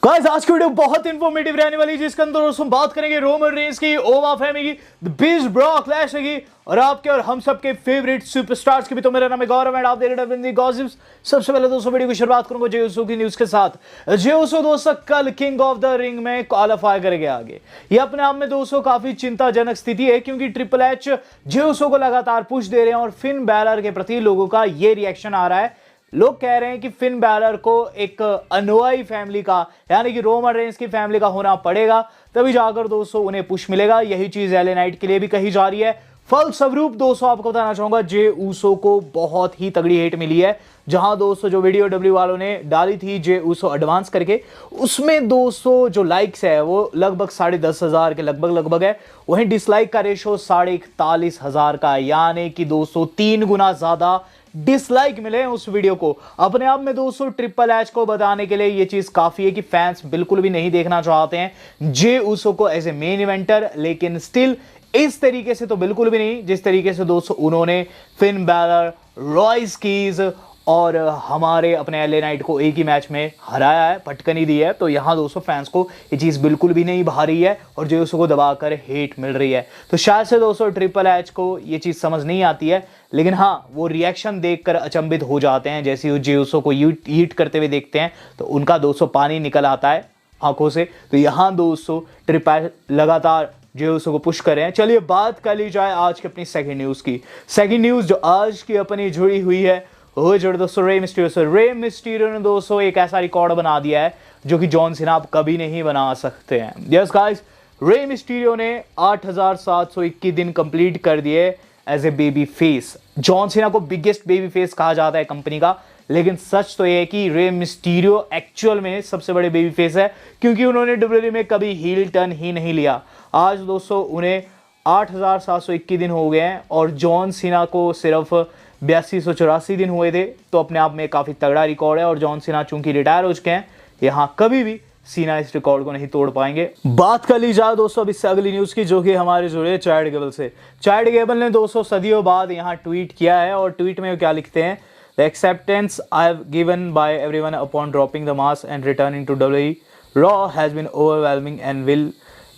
Guys आज की video बहुत इंफॉर्मेटिव रहने वाली है, जिसके अंदर दोस्तों बात करेंगे रोमन रेंस की, ओमा फेमी की, द बीस्ट ब्रॉक लेसनर की और आपके और हम सबके फेवरेट सुपरस्टार्स की भी। तो मेरा नाम है गौरव एंड आप देख रहे हैं गॉसिप्स। सबसे पहले दोस्तों वीडियो की शुरुआत करूंगा जे उसो की न्यूज के साथ। जे उसो दोस्तों कल किंग ऑफ द रिंग में क्वालिफाई करके आगे। ये अपने आप में दोस्तों काफी चिंताजनक स्थिति है, क्योंकि ट्रिपल एच जे उसो को लगातार पुश दे रहे हैं और फिन बैलर के प्रति लोगों का ये रिएक्शन आ रहा है। लोग कह रहे हैं कि फिन बैलर को एक अनुयायी फैमिली का, यानी कि रोमन रेंस की फैमिली का होना पड़ेगा, तभी जाकर दोस्तों उन्हें पुश मिलेगा। यही चीज एले नाइट के लिए भी कही जा रही है। फलस्वरूप दोस्तों आपको बताना चाहूंगा जे उसो को बहुत ही तगड़ी हेट मिली है। जहां दोस्तों जो वीडियो डब्ल्यू वालों ने डाली थी जे उसो एडवांस करके, उसमें दोस्तों जो लाइक्स है वो लगभग 10,500 के लगभग है। वहीं डिसलाइक का रेशो 41,500 का, यानी कि दोस्तों 3 गुना ज्यादा डिसलाइक मिले हैं उस वीडियो को। अपने आप में दोस्तों ट्रिपल एच को बताने के लिए ये चीज काफी है कि फैंस बिल्कुल भी नहीं देखना चाहते हैं जे उसो को एज ए मेन इवेंटर, लेकिन स्टिल इस तरीके से तो बिल्कुल भी नहीं जिस तरीके से दोस्तों उन्होंने फिन बैलर, रॉयस कीज और हमारे अपने एले नाइट को एक ही मैच में हराया है, पटकनी दी है। तो यहां दोस्तों फैंस को ये चीज बिल्कुल भी नहीं भा रही है और जे उसो को दबाकर हेट मिल रही है। तो शायद से दोस्तों ट्रिपल एच को ये चीज समझ नहीं आती है, लेकिन हाँ वो रिएक्शन देखकर अचंभित हो जाते हैं। जैसे वो जे उसो को ईट करते हुए देखते हैं तो उनका दोस्तों पानी निकल आता है आंखों से। तो यहां दोस्तों ट्रिपल लगातार जे उसो को पुश कर रहे हैं। चलिए बात कर ली जाए आज की अपनी सेकंड न्यूज की। सेकंड न्यूज जो आज की अपनी जुड़ी हुई है वो जुड़े दोस्तों रे मिस्टीरियो से। रे मिस्टीरियो ने दोस्तों एक ऐसा रिकॉर्ड बना दिया है जो कि जॉन सीना आप कभी नहीं बना सकते हैं। यस गाइस, रे मिस्टीरियो ने 8,721 दिन कंप्लीट कर दिए as a baby face. John Cena को बिगेस्ट बेबी फेस कहा जाता है कंपनी का, लेकिन सच तो यह है कि रे मिस्टीरियो एक्चुअल में सबसे बड़े बेबी फेस है, क्योंकि उन्होंने डब्ल्यूडब्ल्यूई में कभी हील टर्न ही नहीं लिया। आज दोस्तों उन्हें 8,721 दिन हो गए हैं और जॉन सीना को सिर्फ 8284 दिन हुए थे। तो अपने आप में काफी तगड़ा रिकॉर्ड है और जॉन सीना चूंकि रिटायर हो चुके हैं, यहाँ कभी भी सीना इस रिकॉर्ड को नहीं तोड़ पाएंगे। बात कर ली जाए दोस्तों अब इससे अगली न्यूज की, जो कि हमारे जुड़े चैड गेबल से। चैड गेबल ने दोस्तों सदियों बाद यहाँ ट्वीट किया है और ट्वीट में क्या लिखते हैं, the acceptance I have given by everyone upon dropping the mask and returning to WWE Raw has been overwhelming and will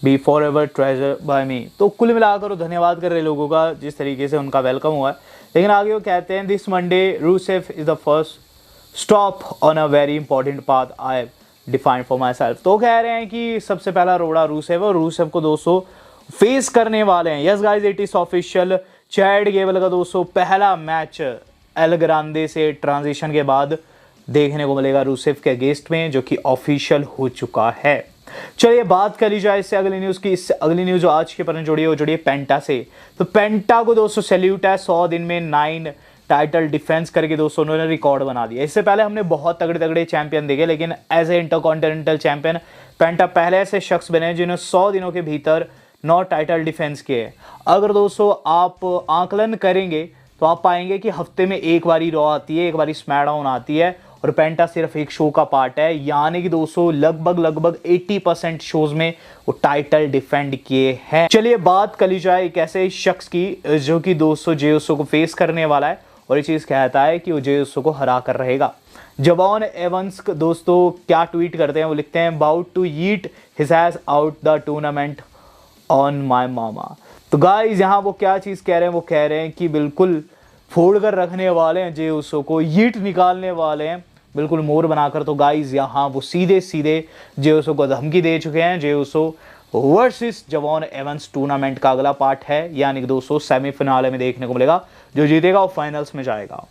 be for ever treasure by me. तो कुल मिलाकर वो धन्यवाद कर रहे लोगों का जिस तरीके से उनका वेलकम हुआ है। लेकिन आगे वो कहते हैं, दिस मंडे रूसेफ is the first stop on a very important path I have defined for myself. तो कह रहे हैं कि सबसे पहला रोड़ा रूसेफ और रूसेफ को दोस्तों फेस करने वाले हैं। Yes guys, it is official. Chad Gable का दोस्तों पहला मैच एल ग्रांडे से ट्रांजिशन के बाद देखने को मिलेगा रूसेफ के अगेंस्ट में, जो कि ऑफिशियल हो चुका है। चलिए बात कर ली जाए इससे अगली न्यूज की। इससे अगली न्यूज जो आज के पर जुड़ी है पेंटा से। तो पेंटा को दोस्तों सैल्यूट है, 100 दिन में 9 टाइटल डिफेंस करके दोस्तों उन्होंने रिकॉर्ड बना दिया। इससे पहले हमने बहुत तगड़े तगड़े चैंपियन देखे, लेकिन एज ए इंटरकॉन्टिनेंटल चैंपियन पेंटा पहले ऐसे शख्स बने जिन्होंने 100 दिनों के भीतर 9 टाइटल डिफेंस किए। अगर दोस्तों आप आंकलन करेंगे तो आप पाएंगे कि हफ्ते में एक बारी रॉ आती है, एक बारी स्मैकडाउन आती है और पेंटा सिर्फ एक शो का पार्ट है। यानी कि दोस्तों लगभग 80% शोज में वो टाइटल डिफेंड किए हैं। चलिए बात कर ली जाए एक ऐसे शख्स की जो कि दोस्तों जे उसो को फेस करने वाला है और ये चीज कहता है कि वो जे उसो को हरा कर रहेगा। जवान एवंस दोस्तों क्या ट्वीट करते हैं, वो लिखते हैं, about to eat his has out the tournament on my mama. तो गाइस यहाँ वो क्या चीज कह रहे हैं, वो कह रहे हैं कि बिल्कुल फोड़ कर रखने वाले हैं जे उसो को, ईट निकालने वाले हैं बिल्कुल मोर बनाकर। तो गाइस यहाँ वो सीधे सीधे जे उसो को धमकी दे चुके हैं। जे उसो वर्सेस जवान एवंस टूर्नामेंट का अगला पार्ट है, यानी कि दोस्तों सेमीफिनाले में देखने को मिलेगा। जो जीतेगा वो फाइनल्स में जाएगा।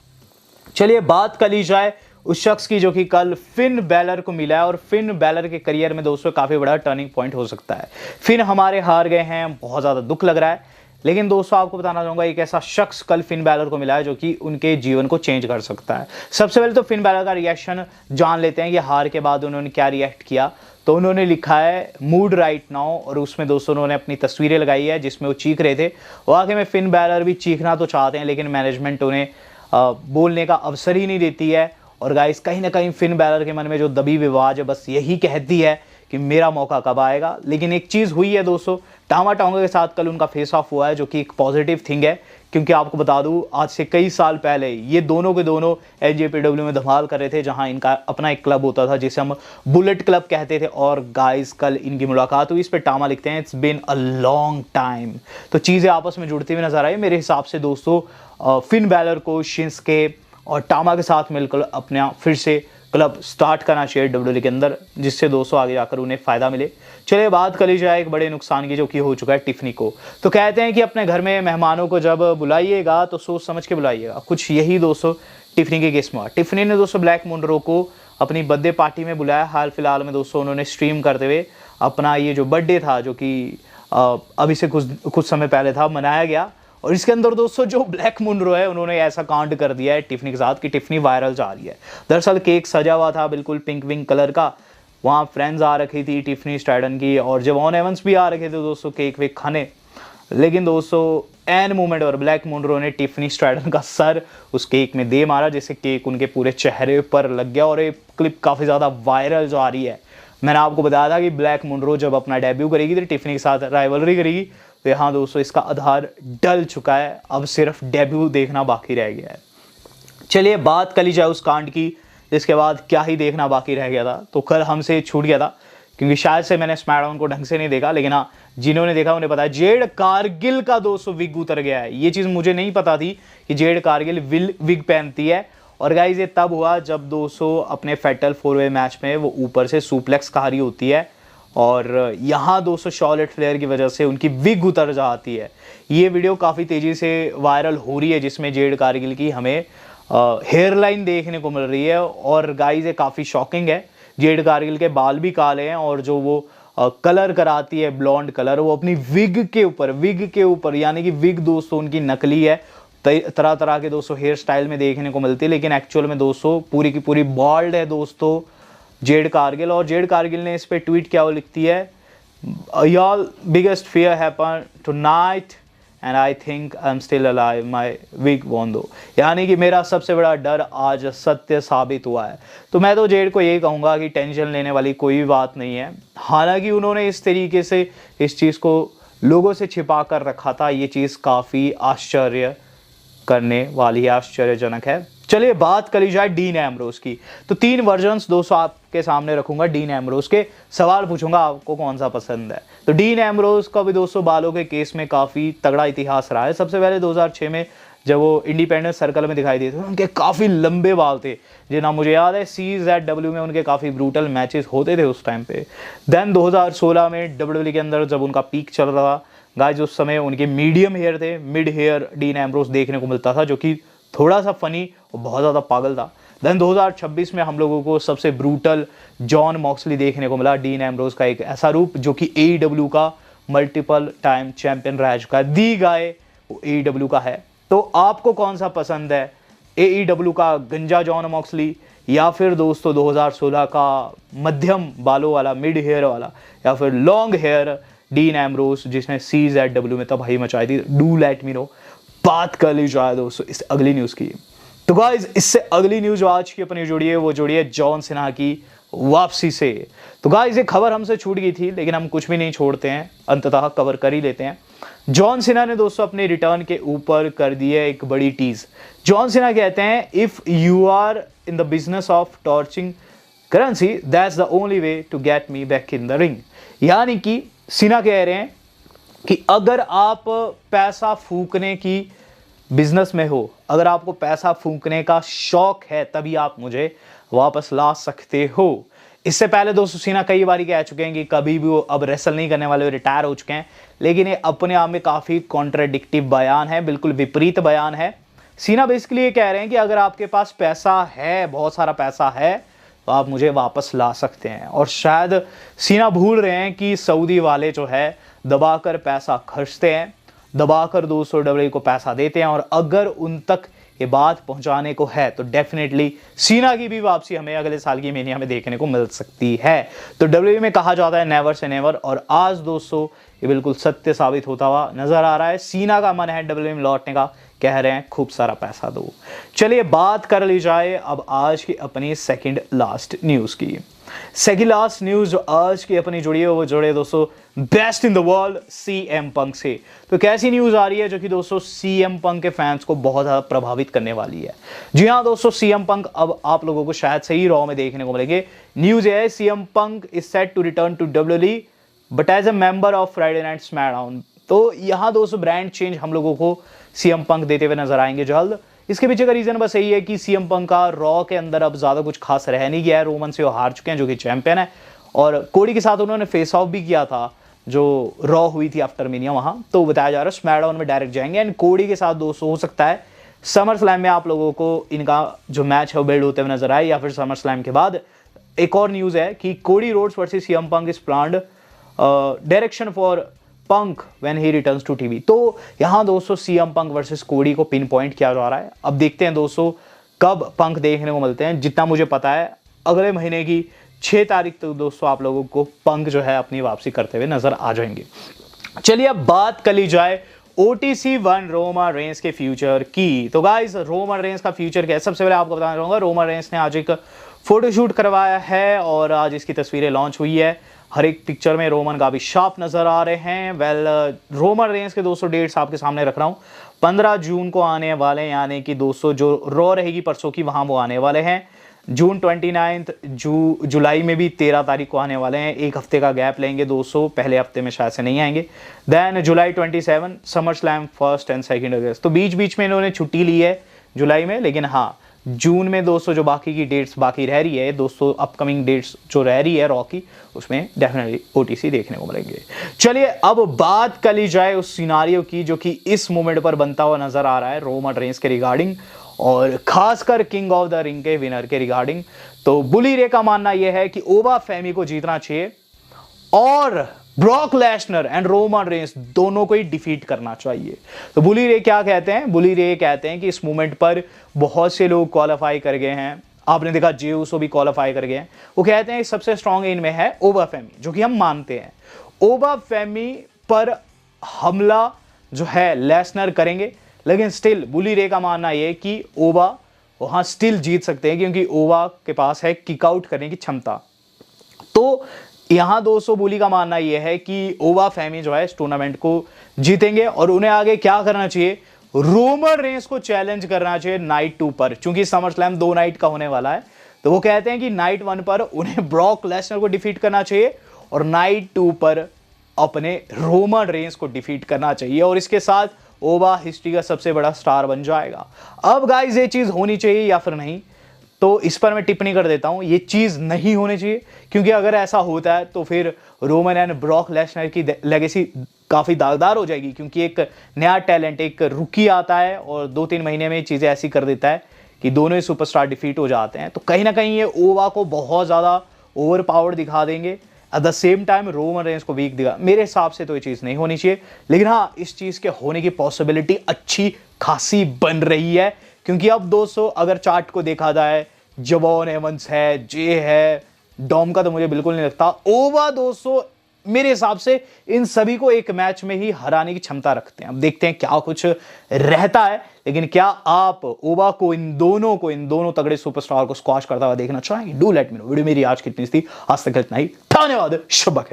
चलिए बात कर ली जाए उस शख्स की जो कि कल फिन बैलर को मिला है और फिन बैलर के करियर में दोस्तों काफी बड़ा टर्निंग पॉइंट हो सकता है। फिन हमारे हार गए हैं, बहुत ज्यादा दुख लग रहा है, लेकिन दोस्तों आपको बताना चाहूंगा एक ऐसा शख्स कल फिन बैलर को मिला है जो कि उनके जीवन को चेंज कर सकता है। सबसे पहले तो फिन बैलर का रिएक्शन जान लेते हैं कि हार के बाद उन्होंने क्या रिएक्ट किया। तो उन्होंने लिखा है मूड राइट नाउ और उसमें दोस्तों उन्होंने अपनी तस्वीरें लगाई है जिसमें वो चीख रहे थे। वाकई में फिन बैलर भी चीखना तो चाहते हैं, लेकिन मैनेजमेंट उन्हें बोलने का अवसर ही नहीं देती है। और गाइस कहीं ना कहीं फिन बैलर के मन में जो दबी विवाद है बस यही कहती है कि मेरा मौका कब आएगा। लेकिन एक चीज़ हुई है दोस्तों, टामा टोंगा के साथ कल उनका फेस ऑफ हुआ है, जो कि एक पॉजिटिव थिंग है क्योंकि आपको बता दूं आज से कई साल पहले ये दोनों के दोनों एनजेपीडब्ल्यू में धमाल कर रहे थे, जहां इनका अपना एक क्लब होता था जिसे हम बुलेट क्लब कहते थे। और गाइस कल इनकी मुलाकात हुई। इस पर टामा लिखते हैं it's been a long time. तो चीज़ें आपस में जुड़ती हुई नजर आई मेरे हिसाब से दोस्तों। फिन बैलर को शिंस्के और टामा के साथ मिलकर अपना फिर से क्लब स्टार्ट करना चाहिए डब्ल्यूडब्ल्यू के अंदर, जिससे दोस्तों आगे जाकर उन्हें फ़ायदा मिले। चलिए बात कर ली जाए एक बड़े नुकसान की जो कि हो चुका है टिफ़नी को। तो कहते हैं कि अपने घर में मेहमानों को जब बुलाइएगा तो सोच समझ के बुलाइएगा। कुछ यही दोस्तों टिफ़नी के केस में हुआ। टिफ़नी ने दोस्तों ब्लैक मुनरो को अपनी बर्थडे पार्टी में बुलाया। हाल फिलहाल में दोस्तों उन्होंने स्ट्रीम करते हुए अपना ये जो बर्थडे था, जो कि अभी से कुछ समय पहले था, मनाया गया। और इसके अंदर दोस्तों जो ब्लैक मुनरो है उन्होंने ऐसा कांड कर दिया है टिफ़नी के साथ कि टिफ़नी वायरल जा रही है। दरअसल केक सजा हुआ था बिल्कुल पिंक विंक कलर का। वहाँ फ्रेंड्स आ रखी थी टिफ़नी स्ट्रैटन की और जवान एवंस भी आ रखे थे दोस्तों केक वेक खाने। लेकिन दोस्तों एन मोमेंट और ब्लैक मुनरो ने टिफ़नी स्ट्रैटन का सर उस केक में दे मारा, जिससे केक उनके पूरे चेहरे पर लग गया। और ये क्लिप काफ़ी ज़्यादा वायरल जा रही है। मैंने आपको बताया था कि ब्लैक मुनरो जब अपना डेब्यू करेगी तो टिफ़नी के साथ राइवलरी करेगी। तो यहाँ दोस्तों इसका आधार डल चुका है, अब सिर्फ डेब्यू देखना बाकी रह गया है। चलिए बात कर ली जाए उस कांड की, जिसके बाद क्या ही देखना बाकी रह गया था। तो कल हमसे छूट गया था क्योंकि शायद से मैंने स्मैकडाउन को ढंग से नहीं देखा, लेकिन हाँ जिन्होंने देखा उन्हें पता है जेड कारगिल का दोस्तों विग उतर गया है। ये चीज़ मुझे नहीं पता थी कि जेड कारगिल विग पहनती है। और गाइज ये तब हुआ जब दोस्तों अपने फैटल 4-वे मैच में वो ऊपर से सुप्लेक्स खा रही होती है और यहाँ दोस्तों शॉर्लेट फ्लेयर की वजह से उनकी विग उतर जाती है। ये वीडियो काफ़ी तेज़ी से वायरल हो रही है, जिसमें जेड कारगिल की हमें हेयर लाइन देखने को मिल रही है। और गाइज ये काफ़ी शॉकिंग है। जेड कारगिल के बाल भी काले हैं और जो वो कलर कराती है ब्लॉन्ड कलर, वो अपनी विग के ऊपर यानी कि विग दोस्तों उनकी नकली है। तरह तरह के दोस्तों हेयर स्टाइल में देखने को मिलती है, लेकिन एक्चुअल में दोस्तों पूरी की पूरी बॉल्ड है दोस्तों जेड कारगिल। और जेड कारगिल ने इस पे ट्वीट क्या वो लिखती है, your biggest fear happen tonight and I think I am still alive, my wig won though. यानी कि मेरा सबसे बड़ा डर आज सत्य साबित हुआ है। तो मैं तो जेड को यही कहूँगा कि टेंशन लेने वाली कोई भी बात नहीं है। हालांकि उन्होंने इस तरीके से इस चीज़ को लोगों से छिपा कर रखा था, ये चीज़ काफ़ी आश्चर्य करने वाली है, आश्चर्यजनक है। चलिए बात करी जाए डीन एम्ब्रोस की। तो 3 वर्जन्स दोस्तों आपके सामने रखूंगा डीन एम्ब्रोस के, सवाल पूछूंगा आपको कौन सा पसंद है। तो डीन एम्ब्रोस का भी दोस्तों बालों के केस में काफ़ी तगड़ा इतिहास रहा है। सबसे पहले 2006 में जब वो इंडिपेंडेंस सर्कल में दिखाई दिए थे उनके काफ़ी लंबे बाल थे, जिन्हें मुझे याद है CZW में उनके काफ़ी ब्रूटल मैचेस होते थे उस टाइम पे। देन 2016 में WWE के अंदर जब उनका पीक चल रहा था गाइस, उस समय उनके मीडियम हेयर थे, मिड हेयर डीन एम्ब्रोस देखने को मिलता था, जो कि थोड़ा सा फनी और बहुत ज़्यादा पागल था। देन 2026 में हम लोगों को सबसे ब्रूटल जॉन मॉक्सली देखने को मिला, डीन एम्ब्रोस का एक ऐसा रूप जो कि AEW का मल्टीपल टाइम चैंपियन रह चुका है। दी गाय वो AEW का है। तो आपको कौन सा पसंद है, AEW का गंजा जॉन मॉक्सली या फिर दोस्तों 2016 का मध्यम बालों वाला मिड हेयर वाला, या फिर लॉन्ग हेयर डीन एम्ब्रोस जिसने CZW में तबाही मचाई थी? Do let me know. बात कर ली जाए दोस्तों इस अगली न्यूज़ की। तो गाइज इससे अगली न्यूज़ आज की अपनी जुड़ी है, वो जुड़ी है जॉन सीना की वापसी से। तो गाइज ये खबर हमसे छूट गई थी, लेकिन हम कुछ भी नहीं छोड़ते हैं, अंततः कवर कर ही लेते हैं। जॉन सीना ने दोस्तों अपने रिटर्न के ऊपर कर दी है एक बड़ी टीज। जॉन सीना कहते हैं if you are in the business of torching currency that's the only way to get me back in the ring. यानी कि सीना कह रहे हैं कि अगर आप पैसा फूकने की बिजनेस में हो, अगर आपको पैसा फूकने का शौक है, तभी आप मुझे वापस ला सकते हो। इससे पहले दोस्तों सीना कई बार कह चुके हैं कि कभी भी वो अब रेसल नहीं करने वाले, रिटायर हो चुके हैं। लेकिन ये अपने आप में काफ़ी कॉन्ट्राडिक्टिव बयान है, बिल्कुल विपरीत बयान है। सीना बेसिकली ये कह रहे हैं कि अगर आपके पास पैसा है, बहुत सारा पैसा है, तो आप मुझे वापस ला सकते हैं। और शायद सीना भूल रहे हैं कि सऊदी वाले जो है दबाकर पैसा खर्चते हैं, दबाकर दोस्तों WWE को पैसा देते हैं। और अगर उन तक ये बात पहुंचाने को है तो डेफिनेटली सीना की भी वापसी हमें अगले साल की मेनिया में देखने को मिल सकती है। तो WWE में कहा जाता है नेवर से नेवर, और आज दोस्तों ये बिल्कुल सत्य साबित होता हुआ नजर आ रहा है। सीना का मन है WWE में लौटने का, कह रहे हैं खूब सारा पैसा दो। चलिए बात कर ली जाए अब आज की अपनी सेकंड लास्ट न्यूज़ की। सेकंड लास्ट न्यूज आज की अपनी जुड़ी है, वो जुड़े दोस्तों best in the world CM Punk से। तो कैसी न्यूज आ रही है जो कि दोस्तों सीएम पंक के फैंस को बहुत ज्यादा प्रभावित करने वाली है। जी हाँ दोस्तों, सीएम पंक अब आप लोगों को शायद सही रॉ में देखने को मिलेंगे। न्यूज है CM Punk is set to return to WWE but as a member of Friday night SmackDown. तो यहाँ दोस्तों ब्रांड चेंज हम लोगों को सीएम पंक देते हुए नजर आएंगे जल्द। इसके पीछे का रीजन बस यही है कि सीएम पंक का रॉ के अंदर अब ज्यादा कुछ खास रह नहीं गया है। रोमन से वो हार चुके हैं जो कि चैंपियन है, और कोडी के साथ उन्होंने फेस ऑफ भी किया था जो रॉ हुई थी आफ्टर मिनिया वहां। तो बताया जा रहा है स्मैकडाउन में डायरेक्ट जाएंगे एंड कोडी के साथ दोस्तों हो सकता है समर स्लैम में आप लोगों को इनका जो मैच है वो बिल्ड होते हुए नजर आए, या फिर समर स्लैम के बाद। एक और न्यूज है कि Cody Rhodes versus CM Punk is planned direction for Punk when he returns to TV. तो यहां दोस्तों सीएम पंक वर्सेस कोडी को पिन पॉइंट किया जा रहा है। अब देखते हैं दोस्तों कब पंक देखने को मिलते हैं। जितना मुझे पता है अगले महीने की 6 तारीख तक दोस्तों आप लोगों को पंक जो है अपनी वापसी करते हुए नजर आ जाएंगे। चलिए अब बात कर ली जाए OTC 1 रोमन रेंस के फ्यूचर की। तो गाइस रोमन रेंस का फ्यूचर क्या है, सबसे पहले आपको बताना चाहूंगा रोमन रेंस ने आज एक फोटोशूट करवाया है और आज इसकी तस्वीरें लॉन्च हुई है। हर एक पिक्चर में रोमन काफी शार्प नजर आ रहे हैं। रोमन रेंस के दोस्तों डेट्स आपके सामने रख रहा हूं। 15 जून को आने वाले हैं, यानी कि दोस्तों जो रॉ रहेगी परसों की वहां वो आने वाले हैं। जून 29 जुलाई में भी 13 तारीख को आने वाले हैं। एक हफ्ते का गैप लेंगे दोस्तों, पहले हफ्ते में शायद से नहीं आएंगे। Then July 27 SummerSlam 1 and 2 अगस्त। तो बीच बीच में इन्होंने छुट्टी ली है जुलाई में, लेकिन हाँ जून में दोस्तों जो बाकी की डेट्स बाकी रह रही है दोस्तों, अपकमिंग डेट्स जो रह रही है रॉ की, उसमें डेफिनेटली OTC देखने को मिलेंगे। चलिए अब बात कर ली जाए उस सिनारियो की जो कि इस मोमेंट पर बनता हुआ नजर आ रहा है रोमन रेंस के रिगार्डिंग, और खासकर किंग ऑफ द रिंग के विनर के रिगार्डिंग। तो बुली रे का मानना यह है कि ओबा फेमी को जीतना चाहिए और Brock Lesnar and Roman Reigns दोनों को ही डिफीट करना चाहिए। तो बुली रे क्या कहते हैं, बुली रे कहते हैं कि इस मोमेंट पर बहुत से लोग क्वालिफाई कर गए हैं। आपने देखा जे उसो भी क्वालिफाई कर गए हैं। वो कहते हैं सबसे स्ट्रॉन्ग इनमें है ओबा फेमी, जो कि हम मानते हैं। ओबा फेमी पर हमला जो है लेसनर करेंगे, लेकिन स्टिल बुली रे का मानना यह कि ओबा वहां स्टिल जीत सकते हैं क्योंकि ओबा के पास है किक आउट करने की क्षमता। तो यहां दोस्तों बुली का मानना यह है कि ओबा फेमी जो है इस टूर्नामेंट को जीतेंगे और उन्हें आगे क्या करना चाहिए, रोमन रेंस को चैलेंज करना चाहिए नाइट 2 पर, क्योंकि समर स्लैम 2 नाइट का होने वाला है। तो वो कहते हैं कि नाइट 1 पर उन्हें ब्रॉक लेसनर को डिफीट करना चाहिए और नाइट 2 पर अपने रोमन रेंस को डिफीट करना चाहिए, और इसके साथ ओबा हिस्ट्री का सबसे बड़ा स्टार बन जाएगा। अब गाइस ये चीज होनी चाहिए या फिर नहीं, तो इस पर मैं टिप्पणी कर देता हूं, ये चीज नहीं होनी चाहिए, क्योंकि अगर ऐसा होता है तो फिर रोमन एंड ब्रॉक लेसनर की लेगेसी काफी दागदार हो जाएगी, क्योंकि एक नया टैलेंट, एक रुकी आता है और 2-3 महीने में चीजें ऐसी कर देता है कि दोनों ही सुपरस्टार डिफीट हो जाते हैं। तो कहीं ना कहीं ये ओबा को बहुत ज्यादा ओवर पावर्ड दिखा देंगे, at the same time Roman Reigns को वीक दिखा। मेरे हिसाब से तो ये चीज नहीं होनी चाहिए, लेकिन हाँ इस चीज के होने की पॉसिबिलिटी अच्छी खासी बन रही है, क्योंकि अब दोस्तों अगर चार्ट को देखा जाए जवॉन एवंस है, जे है, डॉम का तो मुझे बिल्कुल नहीं लगता। ओबा दोस्तों मेरे हिसाब से इन सभी को एक मैच में ही हराने की क्षमता रखते हैं। अब देखते हैं क्या कुछ रहता है, लेकिन क्या आप ओबा को इन दोनों तगड़े सुपरस्टार को स्क्वाश करता हुआ देखना चाहेंगे? Do let me know. Video मेरी आज कितनी थी, आज तक इतना ही। धन्यवाद, शुभ है।